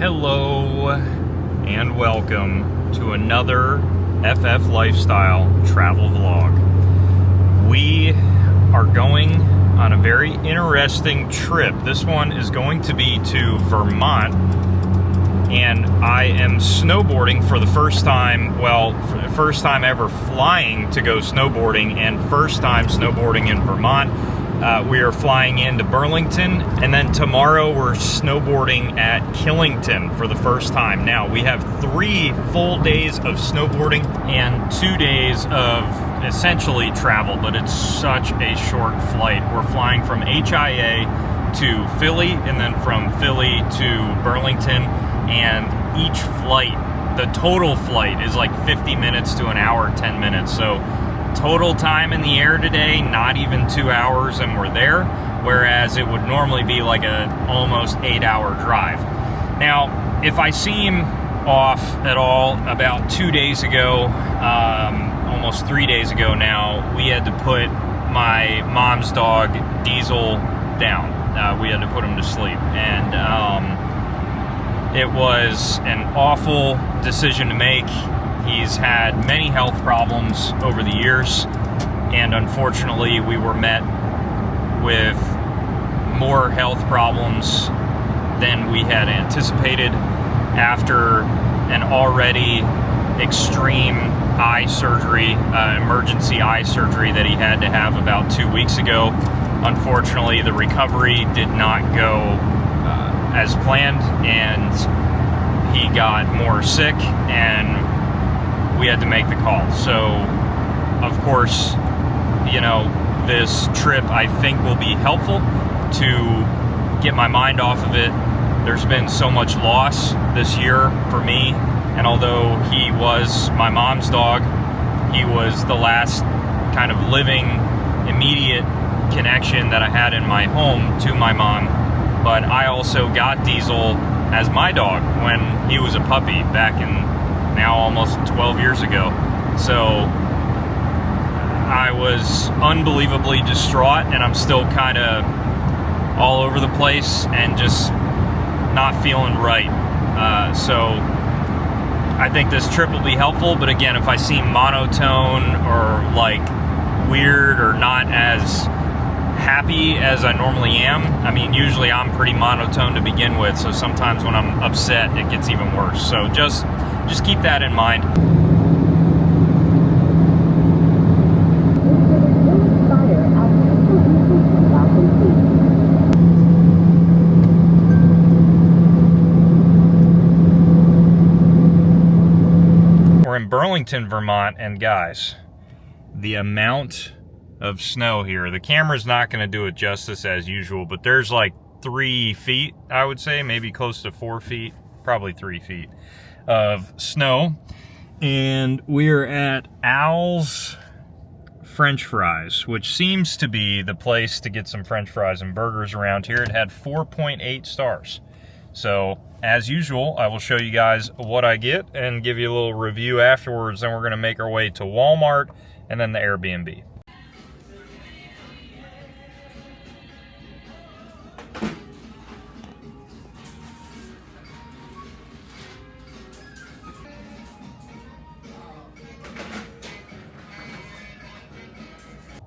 Hello and welcome to another FF Lifestyle travel vlog. We are going on a very interesting trip. This one is going to be to Vermont, and I am snowboarding for the first time, for the first time ever flying to go snowboarding, and first time snowboarding in Vermont. We are flying into Burlington, and then tomorrow we're snowboarding at Killington for the first time. Now, we have 3 full days of snowboarding and 2 days of essentially travel, but it's such a short flight. We're flying from HIA to Philly, and then from Philly to Burlington, and each flight, the total flight, is like 50 minutes to an hour, 10 minutes. So total time in the air today, not even 2 hours, and we're there, whereas it would normally be like a almost 8-hour drive. Now, if I seem off at all, about 2 days ago, almost 3 days ago now, we had to put my mom's dog, Diesel, down. We had to put him to sleep, and it was an awful decision to make. He's had many health problems over the years, and unfortunately we were met with more health problems than we had anticipated after an already extreme eye surgery, emergency eye surgery that he had to have about 2 weeks ago. Unfortunately, the recovery did not go as planned, and he got more sick, and we had to make the call. So, of course, this trip I think will be helpful to get my mind off of it. There's been so much loss this year for me, and although he was my mom's dog, he was the last kind of living, immediate connection that I had in my home to my mom. But I also got Diesel as my dog when he was a puppy back in now almost 12 years ago. So I was unbelievably distraught, and I'm still kind of all over the place and just not feeling right. So I think this trip will be helpful, but again, if I seem monotone or like weird or not as happy as I normally am, I mean, usually I'm pretty monotone to begin with, so sometimes when I'm upset it gets even worse. So just keep that in mind. We're in Burlington, Vermont, and guys, the amount of snow here, the camera's not going to do it justice as usual, but there's like 3 feet, I would say, maybe close to 4 feet, probably 3 feet of snow. And we're at Al's French Fries, which seems to be the place to get some French fries and burgers around here. It had 4.8 stars. So, as usual, I will show you guys what I get and give you a little review afterwards. Then we're going to make our way to Walmart and then the Airbnb.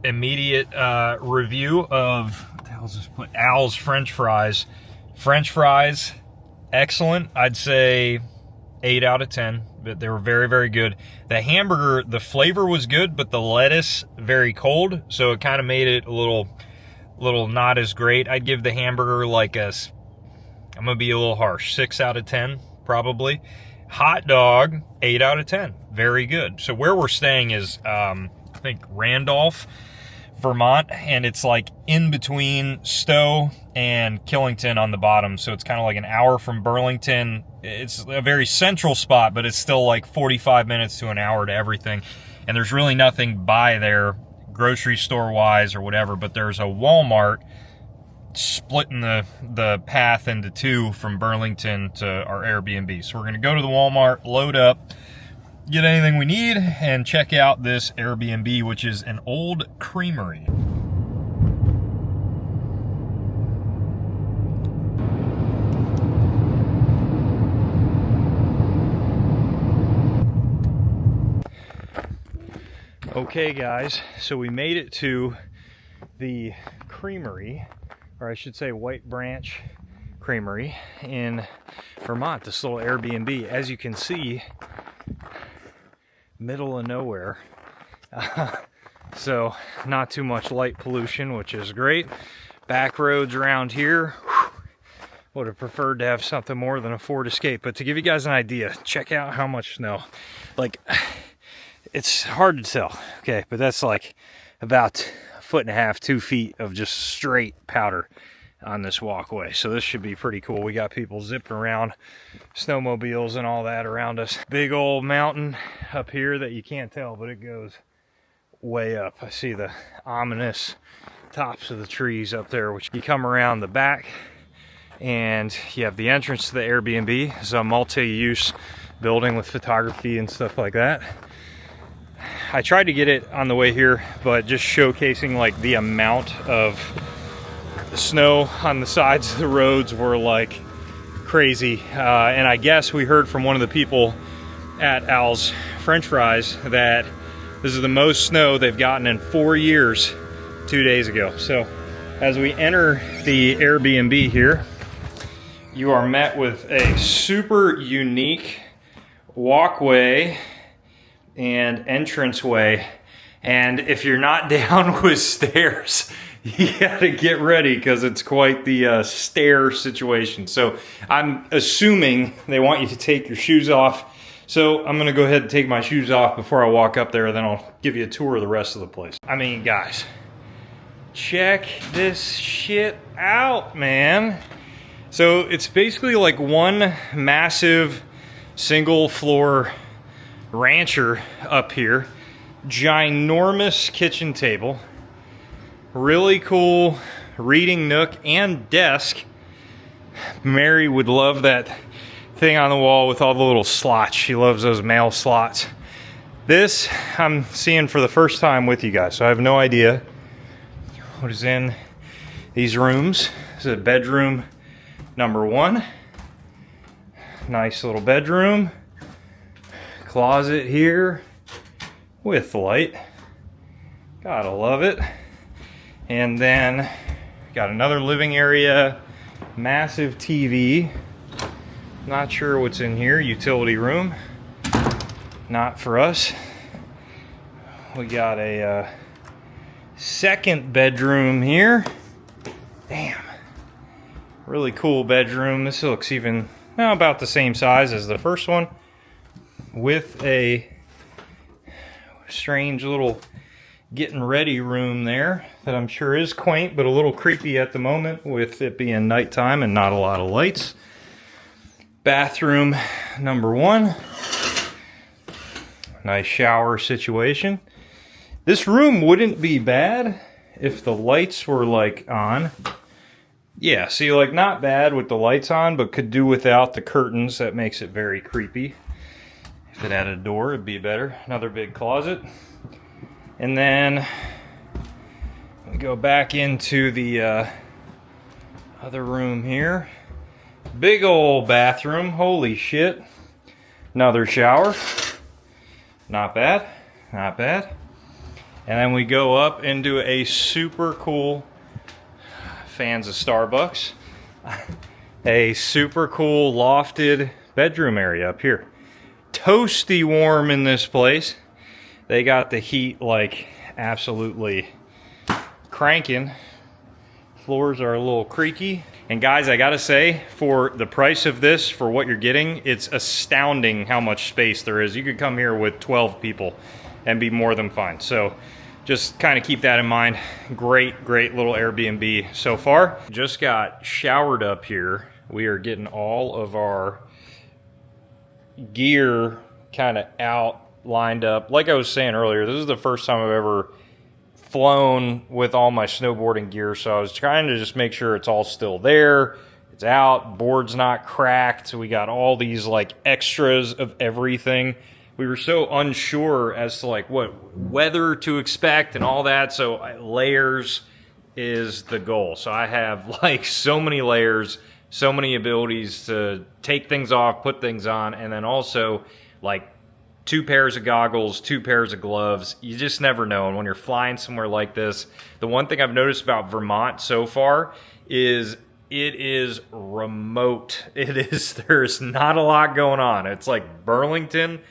Immediate review of, what the hell's this place? Al's French Fries. French fries, excellent. I'd say 8 out of 10, but they were very, very good. The hamburger, the flavor was good, but the lettuce very cold, so it kind of made it a little not as great. I'd give the hamburger like I'm gonna be a little harsh, 6 out of 10 probably. Hot dog, 8 out of 10, very good. So where we're staying is I think Randolph, Vermont, and it's like in between Stowe and Killington on the bottom, so it's kind of like an hour from Burlington. It's a very central spot, but it's still like 45 minutes to an hour to everything, and there's really nothing by there grocery store wise or whatever, but there's a Walmart splitting the path into 2 from Burlington to our Airbnb. So we're going to go to the Walmart, load up, get anything we need, and check out this Airbnb, which is an old creamery. Okay guys, so we made it to the creamery, or I should say White Branch Creamery in Vermont, this little Airbnb. As you can see, middle of nowhere. So not too much light pollution, which is great. Back roads around here. Would have preferred to have something more than a Ford Escape, but to give you guys an idea, check out how much snow. Like, it's hard to tell, okay, but that's like about 1.5 to 2 feet of just straight powder on this walkway. So this should be pretty cool. We got people zipping around, snowmobiles and all that around us. Big old mountain up here that you can't tell, but it goes way up. I see the ominous tops of the trees up there, which you come around the back and you have the entrance to the Airbnb. It's a multi-use building with photography and stuff like that. I tried to get it on the way here, but just showcasing like the amount of snow on the sides of the roads were like crazy. And I guess we heard from one of the people at Al's French Fries that this is the most snow they've gotten in 4 years 2 days ago. So as we enter the Airbnb here, you are met with a super unique walkway and entranceway, and if you're not down with stairs, you gotta get ready because it's quite the stair situation. So I'm assuming they want you to take your shoes off, so I'm gonna go ahead and take my shoes off before I walk up there, then I'll give you a tour of the rest of the place. I mean, guys, check this shit out, man. So it's basically like one massive single floor rancher up here. Ginormous kitchen table. Really cool reading nook and desk. Mary would love that thing on the wall with all the little slots. She loves those mail slots. This I'm seeing for the first time with you guys, so I have no idea what is in these rooms. This is bedroom number 1. Nice little bedroom. Closet here with light. Gotta love it. And then got another living area, massive TV. Not sure what's in here. Utility room. Not for us. We got a second bedroom here. Damn. Really cool bedroom. This looks even about the same size as the first one, with a strange little getting ready room there that I'm sure is quaint, but a little creepy at the moment with it being nighttime and not a lot of lights. Bathroom number 1. Nice shower situation. This room wouldn't be bad if the lights were like on. Yeah, see, like not bad with the lights on, but could do without the curtains. That makes it very creepy. If it had a door, it'd be better. Another big closet. And then we go back into the other room here. Big old bathroom. Holy shit. Another shower. Not bad. Not bad. And then we go up into a super cool, fans of Starbucks, a super cool lofted bedroom area up here. Toasty warm in this place. They got the heat like absolutely cranking. Floors are a little creaky. And guys, I gotta say, for the price of this, for what you're getting, it's astounding how much space there is. You could come here with 12 people and be more than fine. So just kind of keep that in mind. Great, great little Airbnb so far. Just got showered up here. We are getting all of our gear kind of out, lined up. Like I was saying earlier, this is the first time I've ever flown with all my snowboarding gear, so I was trying to just make sure it's all still there, it's out, board's not cracked. We got all these like extras of everything. We were so unsure as to like what weather to expect and all that, so layers is the goal. So I have like so many layers, so many abilities to take things off, put things on, and then also like 2 pairs of goggles, 2 pairs of gloves. You just never know. And when you're flying somewhere like this, the one thing I've noticed about Vermont so far is it is remote. There's not a lot going on. It's like Burlington.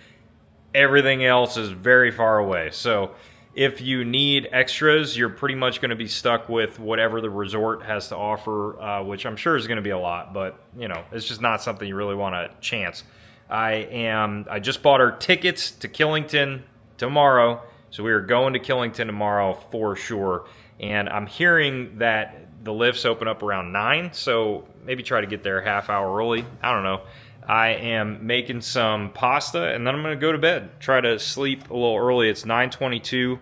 Everything else is very far away. So if you need extras, you're pretty much going to be stuck with whatever the resort has to offer, which I'm sure is going to be a lot, but you know, it's just not something you really want to chance. I just bought our tickets to Killington tomorrow, so we are going to Killington tomorrow for sure. And I'm hearing that the lifts open up around 9, so maybe try to get there a half hour early. I don't know. I am making some pasta, and then I'm going to go to bed. Try to sleep a little early. It's 9:22,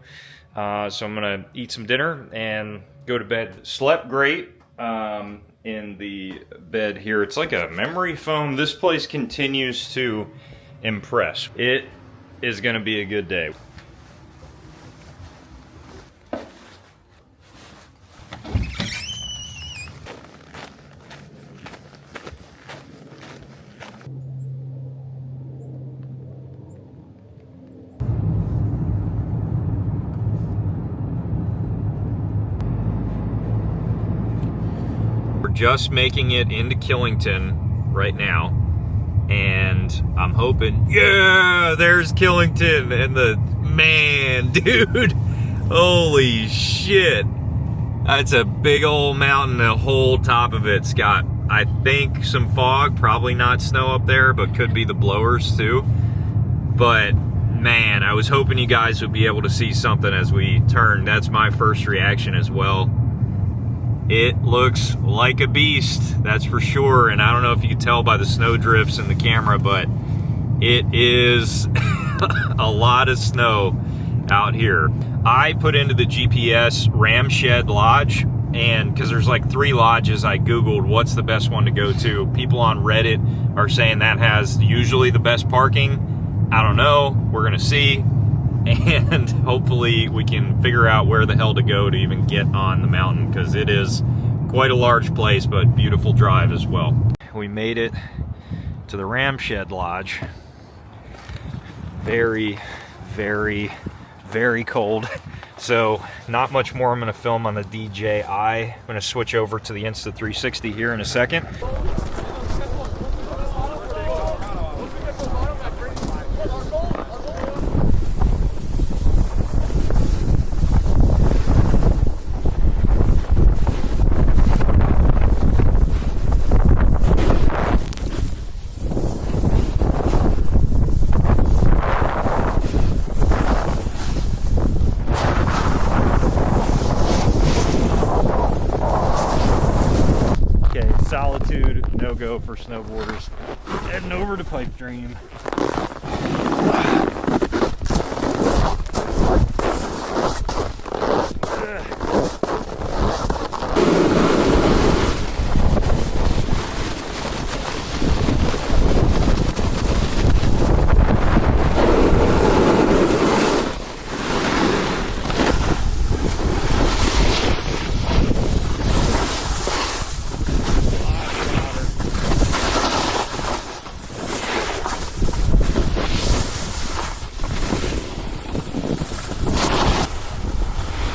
so I'm going to eat some dinner and go to bed. Slept great in the bed here. It's like a memory foam. This place continues to impress. It is going to be a good day. Just making it into Killington right now, and I'm hoping, yeah, there's Killington, and the man, dude, holy shit, that's a big old mountain. The whole top of it's got, I think, some fog, probably not snow up there, but could be the blowers too. But man, I was hoping you guys would be able to see something as we turn. That's my first reaction as well. It looks like a beast, that's for sure. And I don't know if you can tell by the snow drifts in the camera, but it is a lot of snow out here. I put into the GPS Ramshed Lodge, and because there's like 3 lodges, I Googled what's the best one to go to. People on Reddit are saying that has usually the best parking. I don't know, we're gonna see. And hopefully we can figure out where the hell to go to even get on the mountain, because it is quite a large place, but beautiful drive as well. We made it to the Ramshed Lodge. Very, very, very cold. So not much more I'm going to film on the DJI. I'm going to switch over to the Insta360 here in a second. Solitude, no go for snowboarders. Heading over to Pipe Dream.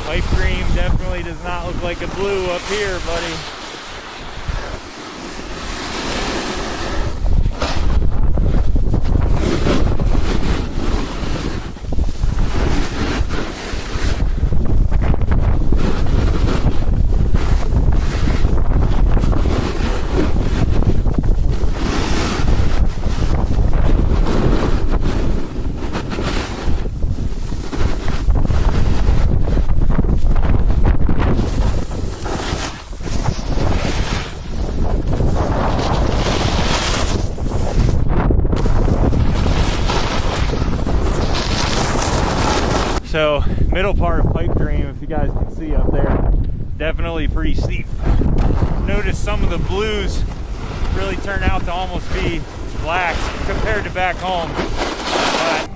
Pipe Dream definitely does not look like a blue up here, buddy. So middle part of Pipe Dream, if you guys can see up there, definitely pretty steep. Notice some of the blues really turn out to almost be blacks compared to back home. But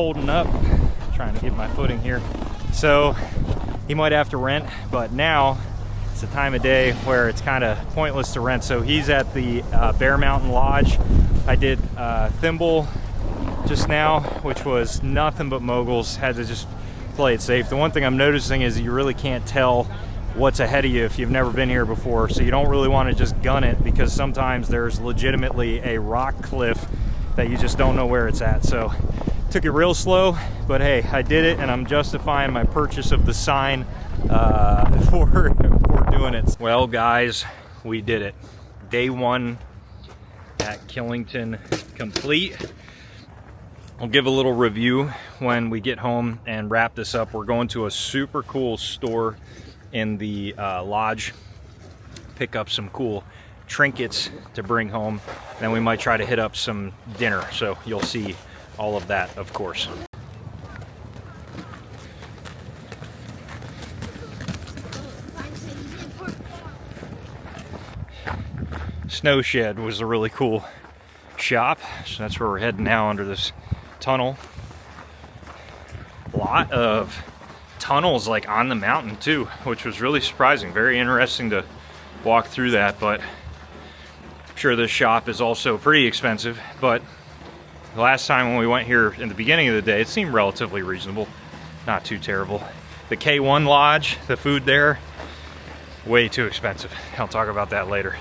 holding up, trying to get my footing here. So he might have to rent, but now it's a time of day where it's kind of pointless to rent. So he's at the Bear Mountain Lodge. I did Thimble just now, which was nothing but moguls. Had to just play it safe. The one thing I'm noticing is you really can't tell what's ahead of you if you've never been here before, so you don't really want to just gun it, because sometimes there's legitimately a rock cliff that you just don't know where it's at. So took it real slow, but hey, I did it, and I'm justifying my purchase of the sign for doing it. Well guys, we did it. Day one at Killington complete. I'll give a little review when we get home and wrap this up. We're going to a super cool store in the lodge, pick up some cool trinkets to bring home, and then we might try to hit up some dinner, so you'll see all of that, of course. Snow Shed was a really cool shop, so that's where we're heading now, under this tunnel. A lot of tunnels like on the mountain too, which was really surprising. Very interesting to walk through that, but I'm sure this shop is also pretty expensive. But the last time when we went here in the beginning of the day, it seemed relatively reasonable, not too terrible. The K1 Lodge, the food there, way too expensive. I'll talk about that later.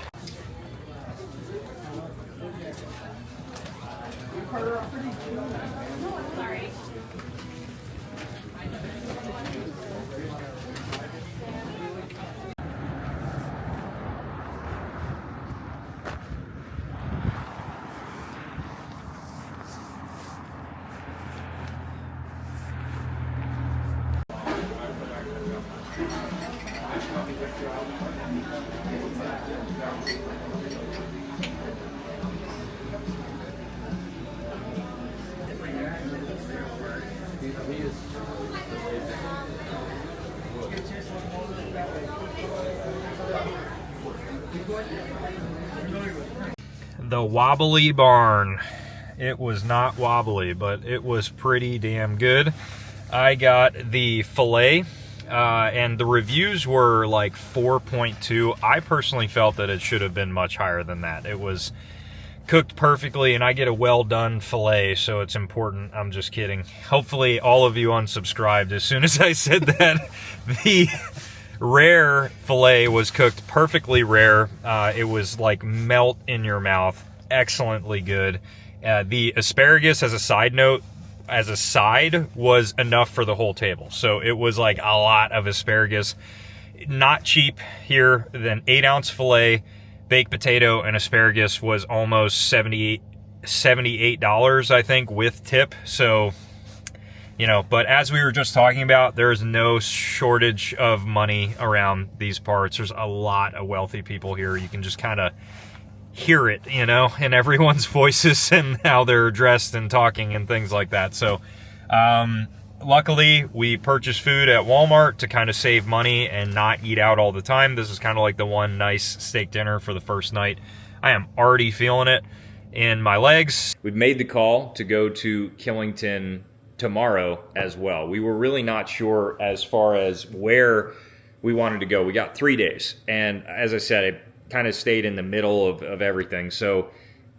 The wobbly barn. It was not wobbly, but it was pretty damn good. I got the filet, and the reviews were like 4.2. I personally felt that it should have been much higher than that. It was cooked perfectly, and I get a well done filet, so it's important. I'm just kidding. Hopefully all of you unsubscribed as soon as I said that. The rare filet was cooked perfectly rare. It was like melt in your mouth. Excellently good. The asparagus, as a side note, as a side, was enough for the whole table. So it was like a lot of asparagus. Not cheap here. Then 8-ounce filet, baked potato, and asparagus was almost $78, I think, with tip. So, you know, but as we were just talking about, there's no shortage of money around these parts. There's a lot of wealthy people here. You can just kind of hear it, you know, in everyone's voices and how they're dressed and talking and things like that. So, luckily, we purchased food at Walmart to kind of save money and not eat out all the time. This is kind of like the one nice steak dinner for the first night. I am already feeling it in my legs. We've made the call to go to Killington tomorrow as well. We were really not sure as far as where we wanted to go. We got 3 days, and as I said, I kind of stayed in the middle of everything. So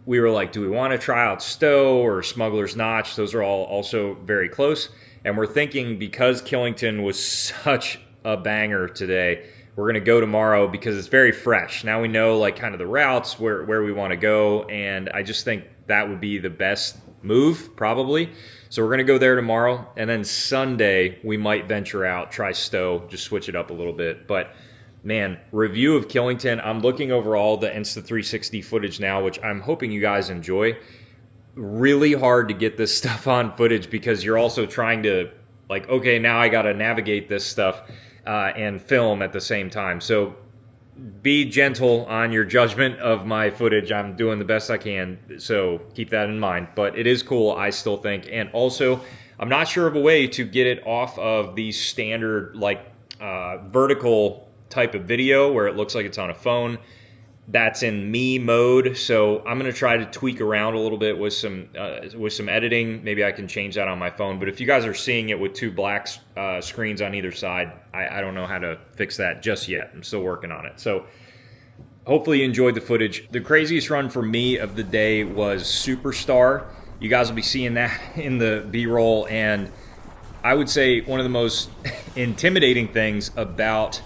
we were like, do we want to try out Stowe or Smuggler's Notch? Those are all also very close. And we're thinking, because Killington was such a banger today, we're going to go tomorrow because it's very fresh. Now we know like kind of the routes where we want to go, and I just think that would be the best move probably. So we're going to go there tomorrow, and then Sunday we might venture out, try Stowe, just switch it up a little bit. But man, review of Killington. I'm looking over all the Insta360 footage now, which I'm hoping you guys enjoy. Really hard to get this stuff on footage because you're also trying to, like, okay, now I got to navigate this stuff and film at the same time. So be gentle on your judgment of my footage. I'm doing the best I can, so keep that in mind. But it is cool, I still think. And also, I'm not sure of a way to get it off of the standard, like, vertical type of video where it looks like it's on a phone. that's in me mode. So I'm going to try to tweak around a little bit with some editing. Maybe I can change that on my phone. But if you guys are seeing it with two black screens on either side, I don't know how to fix that just yet. I'm still working on it. So hopefully you enjoyed the footage. The craziest run for me of the day was Superstar. You guys will be seeing that in the B-roll. And I would say one of the most intimidating things about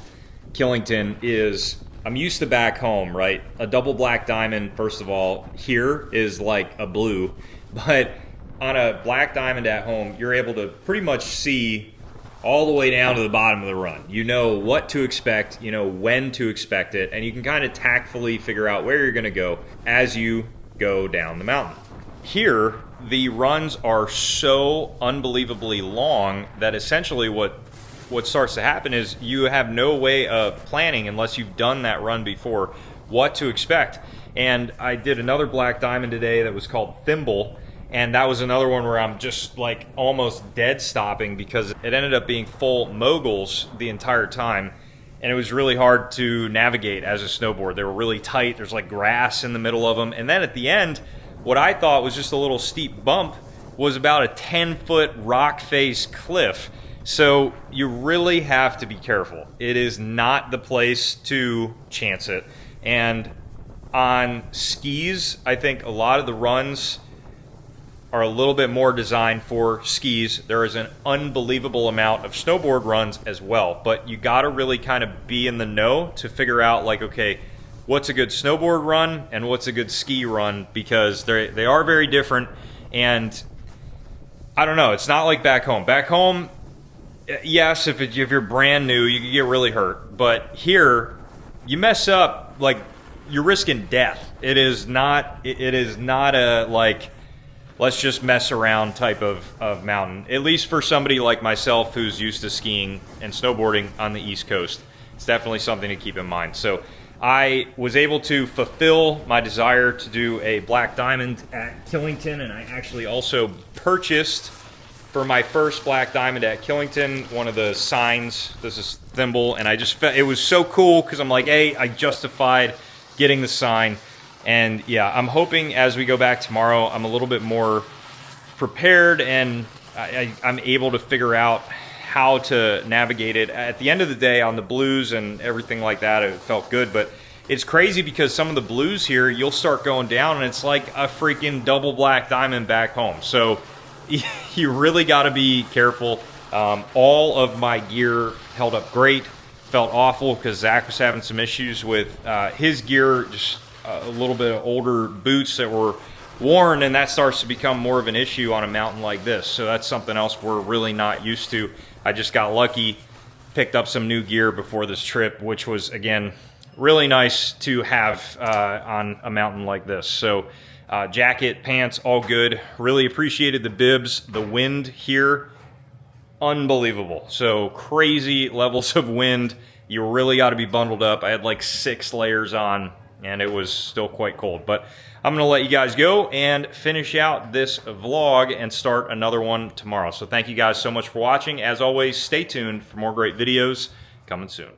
Killington is I'm used to back home, right? A double black diamond, first of all, here is like a blue. But on a black diamond at home, you're able to pretty much see all the way down to the bottom of the run. You know what to expect, you know when to expect it, and you can kind of tactfully figure out where you're going to go as you go down the mountain. Here, the runs are so unbelievably long that essentially what starts to happen is you have no way of planning, unless you've done that run before, what to expect. And I did another black diamond today that was called Thimble, and that was another one where I'm just like almost dead stopping because it ended up being full moguls the entire time, and it was really hard to navigate as a snowboard. They were really tight. There's like grass in the middle of them, and then at the end, what I thought was just a little steep bump was about a 10-foot rock face cliff. So you really have to be careful. It is not the place to chance it. And on skis, I think a lot of the runs are a little bit more designed for skis. There is an unbelievable amount of snowboard runs as well, but you got to really kind of be in the know to figure out like, okay, what's a good snowboard run and what's a good ski run, because they are very different. And I don't know, it's not like back home. Back home, yes, if you're brand new, you can get really hurt. But here, you mess up, like you're risking death. It is not a like, let's just mess around type of mountain. At least for somebody like myself who's used to skiing and snowboarding on the East Coast, it's definitely something to keep in mind. So I was able to fulfill my desire to do a black diamond at Killington, and I actually also purchased for my first black diamond at Killington one of the signs. This is Thimble, and I just felt it was so cool because I'm like, hey, I justified getting the sign. And yeah, I'm hoping as we go back tomorrow, I'm a little bit more prepared and I'm able to figure out how to navigate it. At the end of the day, on the blues and everything like that, it felt good. But it's crazy because some of the blues here, you'll start going down and it's like a freaking double black diamond back home. So you really got to be careful. All of my gear held up great. Felt awful because Zach was having some issues with his gear, just a little bit of older boots that were worn, and that starts to become more of an issue on a mountain like this. So that's something else we're really not used to. I just got lucky, picked up some new gear before this trip, which was, again, really nice to have on a mountain like this. So jacket, pants, all good. Really appreciated the bibs. The wind here, unbelievable. So crazy levels of wind. You really got to be bundled up. I had like 6 layers on, and it was still quite cold. But I'm going to let you guys go and finish out this vlog and start another one tomorrow. So thank you guys so much for watching. As always, stay tuned for more great videos coming soon.